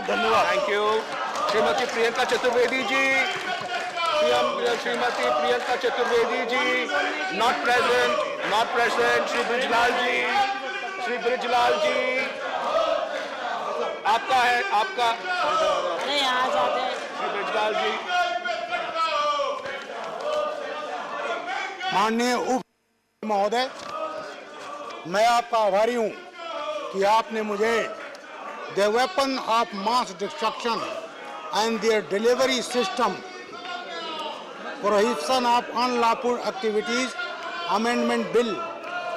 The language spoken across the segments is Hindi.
बहुत धन्यवाद। Thank you. Shrimati Priyanka Chaturvedi ji, Shrimati Priyanka Chaturvedi ji not present. Shri Brijlal ji आपका है, आपका। अरे यहाँ जाते श्री ब्रिजलाल जी। माननीय उप महोदय, मैं आपका आभारी हूं कि आपने मुझे the weapon of mass destruction and there delivery system prohibition of unlawful activities amendment bill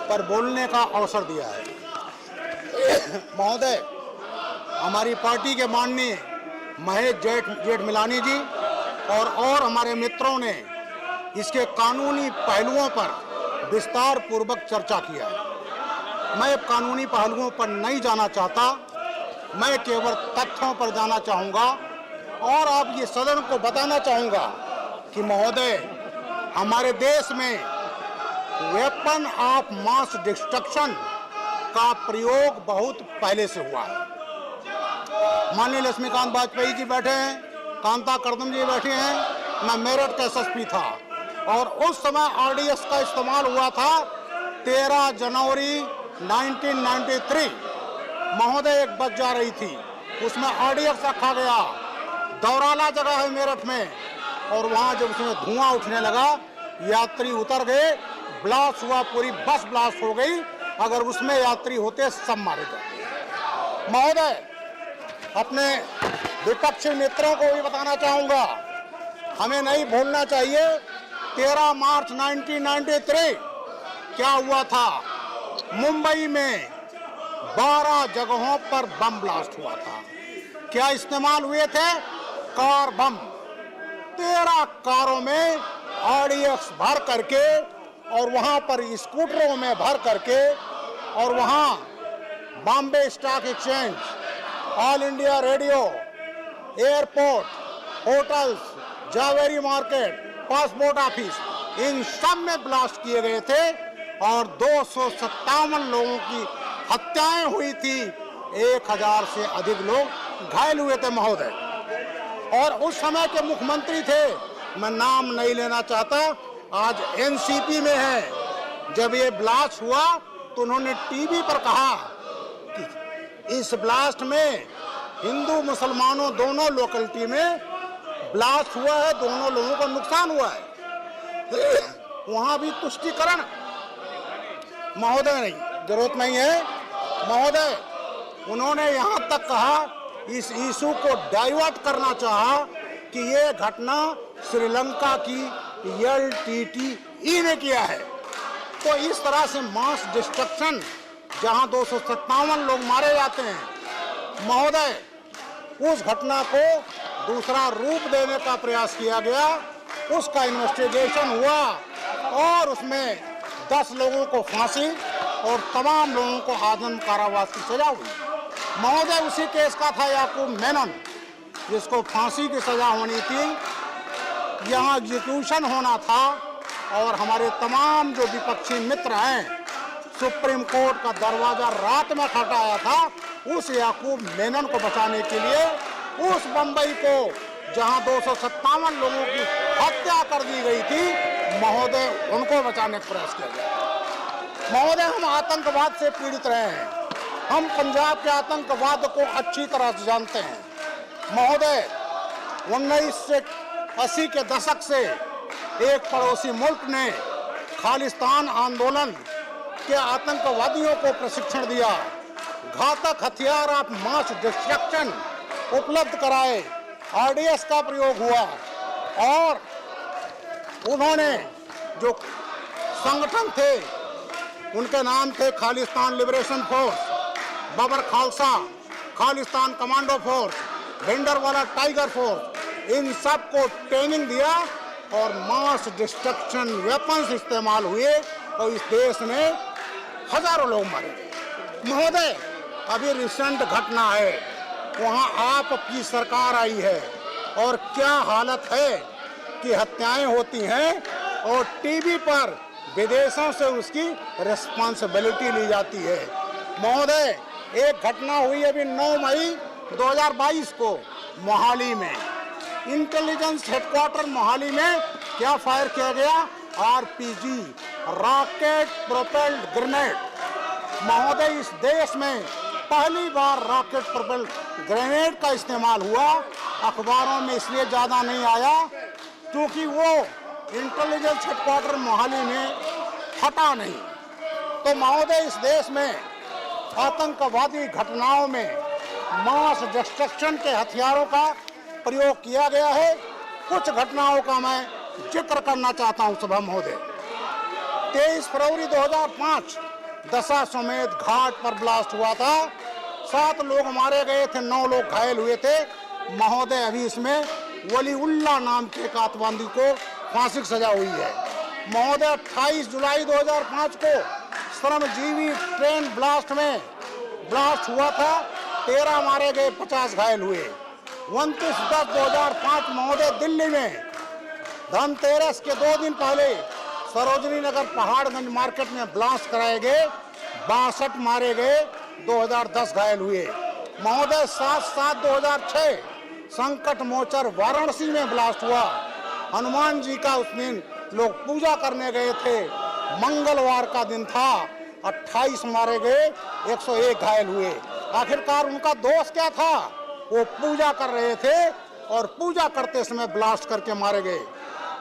पर बोलने का अवसर दिया है। महोदय, हमारी पार्टी के माननीय महेश जेठमलानी जी और हमारे मित्रों ने इसके कानूनी पहलुओं पर विस्तार पूर्वक चर्चा किया है। मैं कानूनी पहलुओं पर नहीं जाना चाहता, मैं केवल तथ्यों पर जाना चाहूँगा और आप ये सदन को बताना चाहूँगा कि महोदय, हमारे देश में वेपन ऑफ मास डिस्ट्रक्शन का प्रयोग बहुत पहले से हुआ है। माननीय लक्ष्मीकांत वाजपेयी जी बैठे हैं, कांता कर्दम जी बैठे हैं, मैं मेरठ का एसएसपी था और उस समय आरडीएक्स का इस्तेमाल हुआ था 13 जनवरी 1993। महोदय, एक बस जा रही थी, उसमें आरडीएक्स रखा गया, दौराला जगह है मेरठ में, और वहां जब उसमें धुआं उठने लगा, यात्री उतर गए, ब्लास्ट हुआ, पूरी बस ब्लास्ट हो गई। अगर उसमें यात्री होते सब मारे जाते। महोदय, अपने विपक्षी मित्रों को भी बताना चाहूंगा, हमें नहीं भूलना चाहिए 13 मार्च 1993 क्या हुआ था। मुंबई में 12 जगहों पर बम ब्लास्ट हुआ था। क्या इस्तेमाल हुए थे? Car bomb. 13 कारों में आरडीएक्स भर करके और वहां पर स्कूटरों में भर करके, और वहां Bombay Stock Exchange, All India Radio, airport, hotels, Zaveri market, passport office, इन सब में ब्लास्ट किए गए थे और 257 लोगों की हत्याएं हुई थी। 1000 से अधिक लोग घायल हुए थे महोदय। और उस समय के मुख्यमंत्री थे, मैं नाम नहीं लेना चाहता, आज एनसीपी में है। जब ये ब्लास्ट हुआ तो उन्होंने टीवी पर कहा कि इस ब्लास्ट में हिंदू मुसलमानों दोनों लोकेलिटी में ब्लास्ट हुआ है, दोनों लोगों को नुकसान हुआ है। वहां भी तुष्टीकरण महोदय नहीं, जरूरत नहीं है महोदय। उन्होंने यहां तक कहा, इस इशू को डाइवर्ट करना चाहा कि ये घटना श्रीलंका की LTTE ने किया है। तो इस तरह से मास डिस्ट्रक्शन, जहां 257 लोग मारे जाते हैं महोदय, उस घटना को दूसरा रूप देने का प्रयास किया गया। उसका इन्वेस्टिगेशन हुआ और उसमें 10 लोगों को फांसी और तमाम लोगों को आजीवन कारावास की सजा हुई। महोदय, उसी केस का था याकूब मेनन, जिसको फांसी की सजा होनी थी, यहाँ एग्जीक्यूशन होना था। और हमारे तमाम जो विपक्षी मित्र हैं, सुप्रीम कोर्ट का दरवाजा रात में खटखटाया था उस याकूब मेनन को बचाने के लिए। उस बंबई को जहां 257 लोगों की हत्या कर दी गई थी महोदय, उनको बचाने का प्रयास किया गया। महोदय, हम आतंकवाद से पीड़ित रहे हैं, हम पंजाब के आतंकवाद को अच्छी तरह से जानते हैं महोदय। 1980 के दशक से एक पड़ोसी मुल्क ने खालिस्तान आंदोलन के आतंकवादियों को प्रशिक्षण दिया, घातक हथियार ऑफ मास डिस्ट्रक्शन उपलब्ध कराए, आरडीएक्स का प्रयोग हुआ और उन्होंने जो संगठन थे उनके नाम थे Khalistan Liberation Force, Babbar Khalsa, Khalistan Commando Force, Bhindranwale Tiger Force, इन सब को ट्रेनिंग दिया और मास डिस्ट्रक्शन वेपन्स इस्तेमाल हुए और इस देश में हजारों लोग मारे गए। महोदय, अभी रिसेंट घटना है, वहाँ आपकी सरकार आई है और क्या हालत है कि हत्याएं होती हैं और टीवी पर विदेशों से उसकी रिस्पॉन्सिबिलिटी ली जाती है। महोदय, एक घटना हुई अभी 9 मई 2022 को मोहाली में इंटेलिजेंस हेडक्वार्टर मोहाली में क्या फायर किया गया? RPG, rocket propelled grenade. महोदय, इस देश में पहली बार रॉकेट प्रोपेल्ड ग्रेनेड का इस्तेमाल हुआ। अखबारों में इसलिए ज्यादा नहीं आया क्योंकि वो इंटेलिजेंस हेडक्वार्टर मोहाली में फटा नहीं। तो महोदय, इस देश में आतंकवादी घटनाओं में मास डिस्ट्रक्शन के हथियारों का प्रयोग किया गया है। कुछ घटनाओं का मैं जिक्र करना चाहता हूं सभा महोदय। 23 फरवरी 2005 दशाश्वमेध घाट पर ब्लास्ट हुआ था। 7 लोग मारे गए थे, 9 लोग घायल हुए थे। महोदय, अभी इसमें वलीउल्लाह नाम के एक आतंकवादी को फांसी की सजा हुई है। महोदय, 28 जुलाई 2005 को श्रमजीवी ट्रेन ब्लास्ट में ब्लास्ट हुआ था। 13 मारे गए, 50 घायल हुए। 29/10/2005 महोदय, दिल्ली में धनतेरस के 2 दिन पहले सरोजनी नगर पहाड़गंज मार्केट में ब्लास्ट कराए गए। 62 मारे गए, 2010 घायल हुए। महोदय, 7/7/2006 संकट मोचर वाराणसी में ब्लास्ट हुआ। हनुमान जी का उस दिन लोग पूजा करने गए थे, मंगलवार का दिन था। 28 मारे गए, 101 घायल हुए। आखिरकार उनका दोष क्या था? वो पूजा कर रहे थे और पूजा करते समय ब्लास्ट करके मारे गए।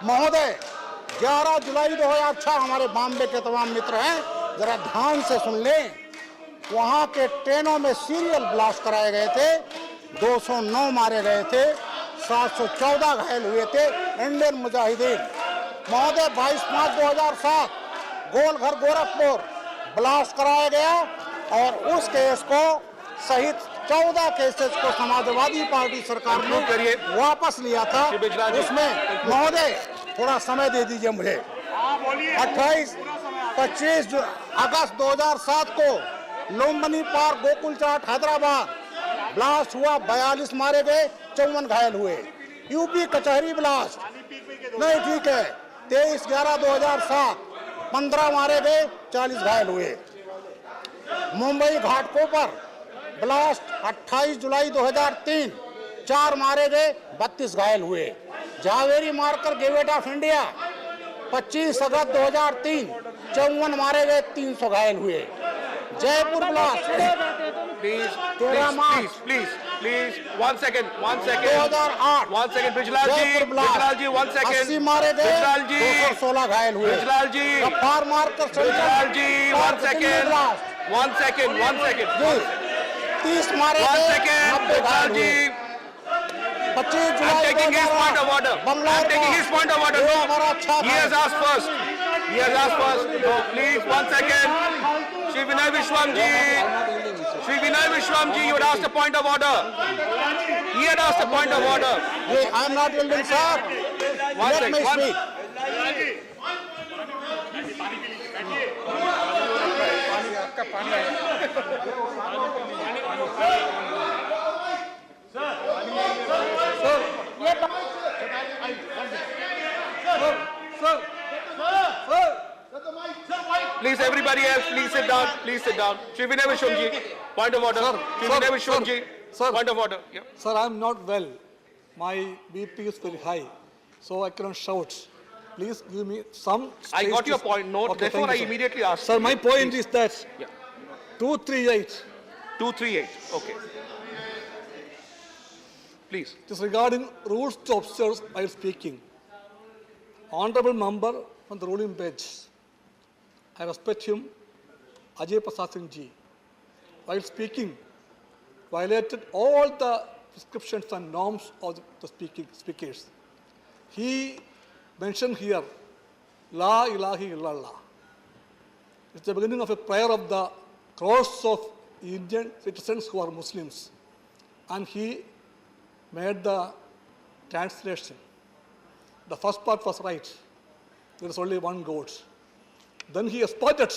महोदय, 11 जुलाई 2006 हमारे बॉम्बे के तमाम मित्र हैं, जरा ध्यान से सुन लें। वहां के ट्रेनों में सीरियल ब्लास्ट कराए गए थे। 209 मारे गए थे, 714 घायल हुए थे इंडियन मुजाहिदीन। महोदय, 22/5/2007 गोलघर गोरखपुर ब्लास्ट कराया गया और उस केस को सहित 14 केसेस को समाजवादी पार्टी सरकार ने वापस लिया था। उसमें महोदय थोड़ा समय दे दीजिए मुझे। 25 अगस्त 2007 को लुम्बिनी पार्क गोकुल चाट हैदराबाद ब्लास्ट हुआ। 42 मारे गए, 54 घायल हुए। यूपी कचहरी ब्लास्ट नहीं, ठीक है, 23/11/2007 15 मारे गए, 40 घायल हुए। मुंबई घाटकोपर ब्लास्ट 28 जुलाई 2003 4 मारे गए, 32 घायल हुए। जावेरी मार्कर गेटवे ऑफ इंडिया 25 अगस्त 2003 54 मारे गए, 300 घायल हुए। जयपुर ब्लास्ट Please, 13 मार्च please, 1 second, 2008 1 second, Brijlal ji, 1 second. 80 मारे गए, Brijlal ji, 216 घायल हुए। Brijlal ji, गफ्फार मार्कर Brijlal ji, 1 second, 1 second, 1 second. 30 मारे गए, 1 second, 90 घायल Brijlal ji. हुए। 25 I'm July taking his point of order. I'm taking his point of order. No, he has asked first. He has asked first. No, please, 1 second. Shri Vinay Vishwam ji. Shri Vinay Vishwam ji, you had asked a point of order. He had asked a point of order. I am not yielding, sir. One Let me second. speak. Please, everybody else, please sit down. Please sit down. Shri Vinay Vishwam ji, point of order. Shri Vinay Vishwam ji, point of order. Yeah. Sir, I am not well. My BP is very high, so I cannot shout. Please give me some space. I got your to- point. Note. Okay, Therefore, thank I you, sir. immediately asked. Sir, you. my point Please. is that Yeah. 238, 238. Okay. Please. it is regarding rules to observe while speaking. Honorable member from the ruling bench, I respect him, Ajay Prasad Singh ji, while speaking, violated all the prescriptions and norms of the speakers. He mentioned here, La ilaha illallah. It's the beginning of a prayer of the crores of Indian citizens who are Muslims. And he made the translation. The first part was right. There is only one God. Then he exploded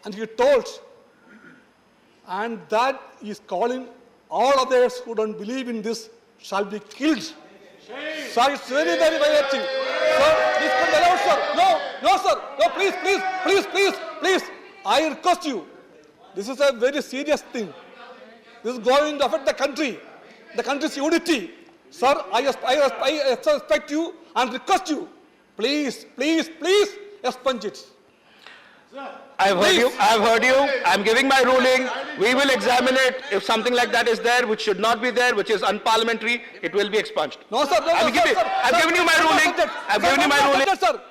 and he told, and that is calling all others who don't believe in this shall be killed. Sir, it's very, very violating. Sir, please come allow, sir. No, sir. No, please. I request you. This is a very serious thing. This is going to affect the country's unity. Sir, I respect you and request you, please expunge it. I've heard you. Please. I've heard you. I'm giving my ruling. We will examine it. If something like that is there, which should not be there, which is unparliamentary, it will be expunged. No, sir. No, I've sir, given- sir, I've sir, given you my one more ruling. subject. I've Sir, given you one my more ruling. subject, sir.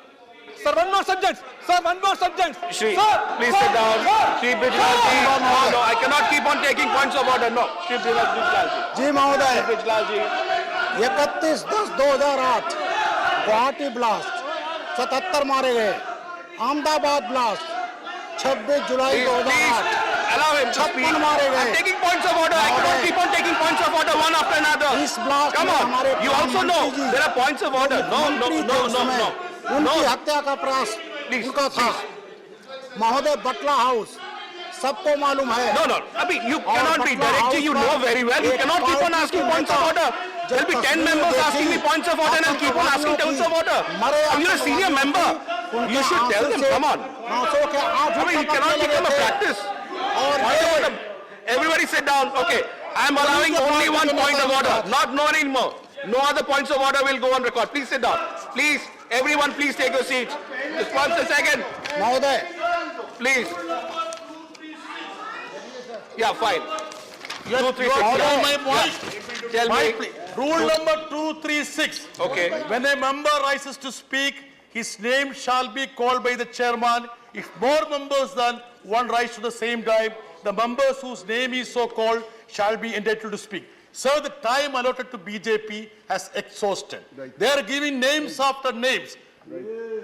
Sir, one more subject. Sir, one more subject. Shri, Sir, please sir, sit down. sir, Shri Bijlalji. sir. No, I cannot keep on taking points of order. No. Shri Bijlalji. जी महोदय, Bijlalji. 31/10/2008 गुवाहाटी ब्लास्ट 77 मारे गए, Ahmedabad blast 26 July Please, 2008 allow him to 56 speak. मारे I'm गए। taking points of order. I cannot keep on taking points of order one after another. इस ब्लास्ट Come में on. हमारे You also know प्रधानमंत्री जी, there are points of order. No. मंत्री थे उस समय, उनकी हत्या का प्रयास Please, उनका था। महोदय, बटला हाउस सबको मालूम है। No. Abhi, you cannot be directly. You know very well. You cannot keep on asking points of order. There'll be 10 members asking me points of order and I'll keep on asking points of order. You're a senior member. You should tell them. Come on. I mean, you cannot become a practice. Point of order. Everybody sit down. Okay. I'm allowing only one point of order. Not no anymore. No other points of order will go on record. Please sit down. Please. Everyone, please take your seats. Just 1 second. महोदय, Please. Yeah, fine. 2, 3, 6. Order my point. Tell Point, me. please. Rule number 236. Okay. When a member rises to speak, his name shall be called by the chairman. If more members than one rise to the same time, the members whose name is so called shall be entitled to speak. Sir, the time allotted to BJP has exhausted. They are giving names after names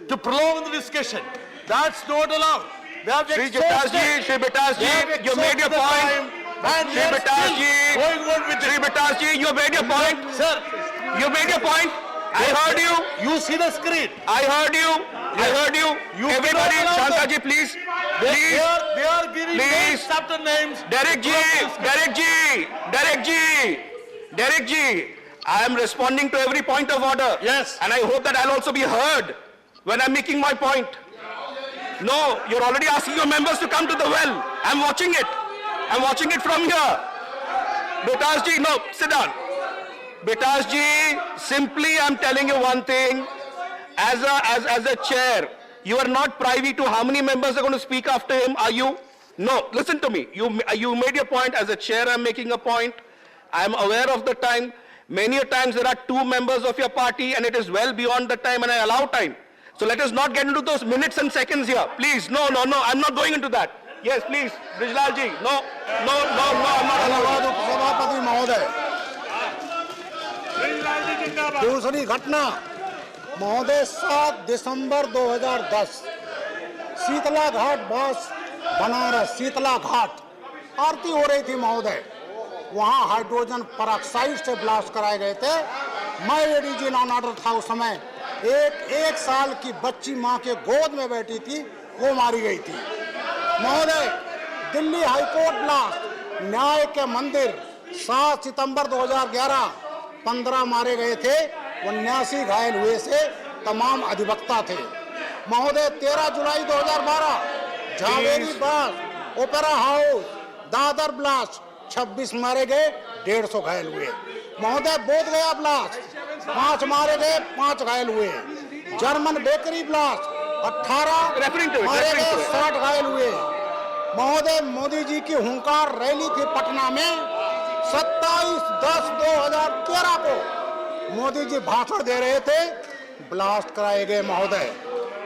to prolong the discussion. That's not allowed. They have Shri exhausted. Bitasji, you made your point. And Shri they are Bitasji, still going on with Shri it. Bitasji, you made your point. Sir, You made your point. I heard you. you see the screen. I heard you. I heard you. You Everybody, cannot allow Shantaji, please. They Please. are giving Please. names after names. Derek Ji, I am responding to every point of order. Yes. And I hope that I'll also be heard when I'm making my point. No, you're already asking your members to come to the well. I'm watching it. I'm watching it from here. Bitas Ji, no, sit down. Bitas Ji, simply I'm telling you one thing. As a chair, you are not privy to how many members are going to speak after him, are you? No, listen to me. You made your point. As a chair, I'm making a point. I'm aware of the time. Many a times there are 2 members of your party and it is well beyond the time and I allow time. So let us not get into those minutes and seconds here. Please, no, I'm not going into that. Yes, please, Brijlal ji, no, I'm not allowing धन्यवाद उपसभापति महोदय। दूसरी घटना महोदय, 7 दिसंबर 2010 शीतला घाट बनारस शीतला घाट आरती हो रही थी महोदय। वहां हाइड्रोजन पेरोक्साइड से ब्लास्ट कराए गए थे। मैं एडीजी लॉ एंड ऑर्डर था उस समय। एक साल की बच्ची मां के गोद में बैठी थी, वो मारी गई थी महोदय। दिल्ली हाईकोर्ट ब्लास्ट, न्याय के मंदिर 7 सितंबर 2011 15 मारे गए थे, 79 घायल हुए से तमाम अधिवक्ता थे महोदय। 13 जुलाई 2012 Jhaveri blast, opera house, Dadar blast 26 मारे गए, 150 घायल हुए महोदय। बोध गया ब्लास्ट 5 मारे गए, 5 घायल हुए। जर्मन बेकरी ब्लास्ट 18 मारे गए, 60 घायल हुए महोदय। मोदी जी की हुंकार रैली थी पटना में 27/10/2013 को मोदी जी भाषण दे रहे थे, ब्लास्ट कराए गए महोदय,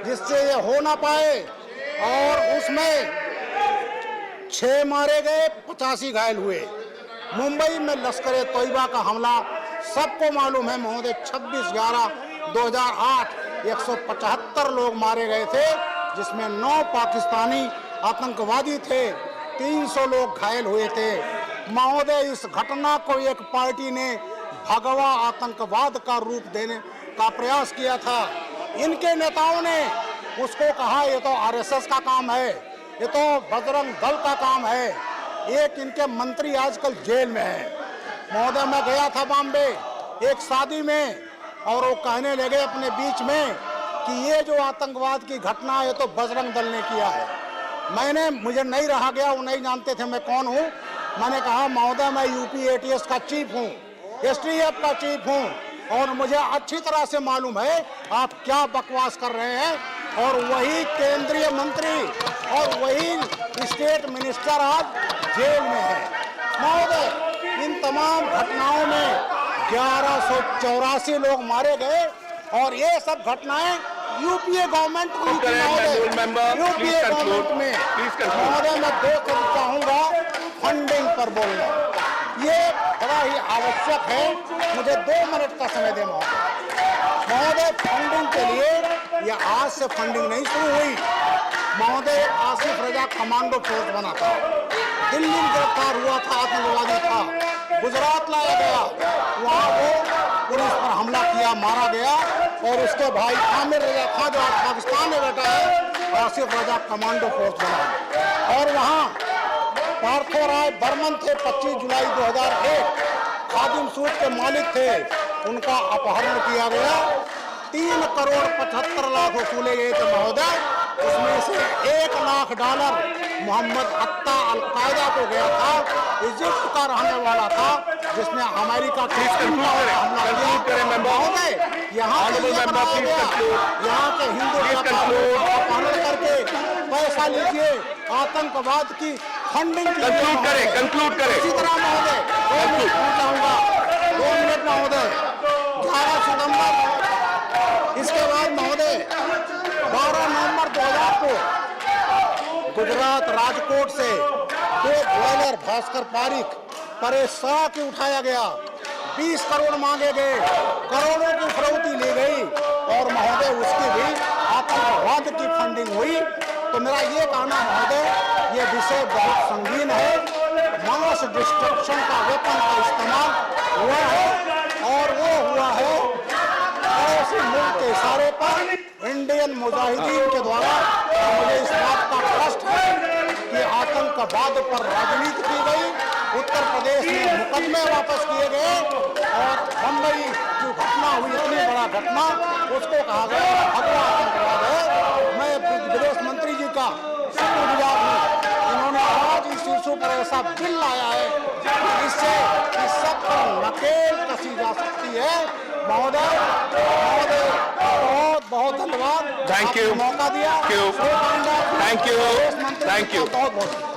जिससे ये हो ना पाए। और उसमें 6 मारे गए, 85 घायल हुए। मुंबई में लश्कर ए तोयबा का हमला सबको मालूम है महोदय। 26/11/2008 175 लोग मारे गए थे, जिसमें 9 पाकिस्तानी आतंकवादी थे, 300 लोग घायल हुए थे महोदय। इस घटना को एक पार्टी ने भगवा आतंकवाद का रूप देने का प्रयास किया था। इनके नेताओं ने उसको कहा ये तो आरएसएस का काम है, ये तो बजरंग दल का काम है। एक इनके मंत्री आजकल जेल में है महोदय। मैं गया था बॉम्बे एक शादी में और वो कहने लगे अपने बीच में कि ये जो आतंकवाद की घटना है, ये तो बजरंग दल ने किया है। मुझे नहीं रहा गया, वो नहीं जानते थे मैं कौन हूँ। मैंने कहा महोदय मैं यूपी एटीएस का चीफ हूँ, एसटीएफ का चीफ हूँ और मुझे अच्छी तरह से मालूम है आप क्या बकवास कर रहे हैं। और वही केंद्रीय मंत्री और वही स्टेट मिनिस्टर आज जेल में है। महोदय इन तमाम घटनाओं में 1184 लोग मारे गए और ये सब घटनाएं यूपीए गवर्नमेंट हुई थी महोदय, यूपीए गवर्नमेंट में। महोदय मैं 2 शब्द चाहूंगा फंडिंग पर बोलना, ये बड़ा ही आवश्यक है। मुझे 2 मिनट का समय दें महोदय। फंडिंग के लिए ये आज से फंडिंग नहीं शुरू हुई महोदय। आसिफ रजा कमांडो फोर्स बना था, दिल्ली में गिरफ्तार हुआ था, आतंकवादी था, गुजरात लाया गया, वहाँ वो पुलिस पर हमला किया, मारा गया और उसके भाई आमिर रजा खां जो आज पाकिस्तान में बैठा है, आसिफ रजा कमांडो फोर्स बना। और वहाँ पार्थो राय बर्मन थे, 25 जुलाई 2001 खादिम सूट के मालिक थे, उनका अपहरण किया गया, 3 करोड़ 75 लाख वसूले गए थे महोदय। उसमें से $1 लाख मोहम्मद अत्ता अलकायदा को गया था, इजिप्ट का रहने वाला था, जिसने अमेरिका के हमला किया महोदय। यहाँ के हिंदू अपहरण करके पैसा लीजिए, आतंकवाद की फंडिंग कंक्लूड करें। इसी तरह महोदय 2 मिनट चाहूंगा, 2 मिनट महोदय। 11 सितंबर, इसके बाद महोदय 12 नवंबर 2000 को गुजरात राजकोट से 2 ग्वालियर भास्कर पारिक परेश शाह की उठाया गया, 20 करोड़ मांगे गए, करोड़ों की फिरौती ली गई और महोदय उसकी भी आतंकवाद की फंडिंग हुई। तो मेरा ये कहना महोदय ये विषय बहुत संगीन है, मास डिस्ट्रक्शन का वेपन का इस्तेमाल हुआ है और वो हुआ है पड़ोसी मुल्क के इशारे पर इंडियन मुजाहिदीन के द्वारा। मुझे इस बात का कष्ट है कि आतंकवाद पर राजनीति की गई, उत्तर प्रदेश में मुकदमे वापस किए गए और बम्बई जो घटना हुई, इतनी बड़ा घटना, उसको कहा गया भगवा आतंकवाद है। मैं विदेश मंत्री जी का शुक्रगुजार हूँ, इन्होंने आज इस इशू पर ऐसा बिल लाया है कि इससे इस सब पर नकेल कसी जा सकती है महोदय। बहुत बहुत धन्यवाद, थैंक यू, मौका दिया। थैंक यू, बहुत बहुत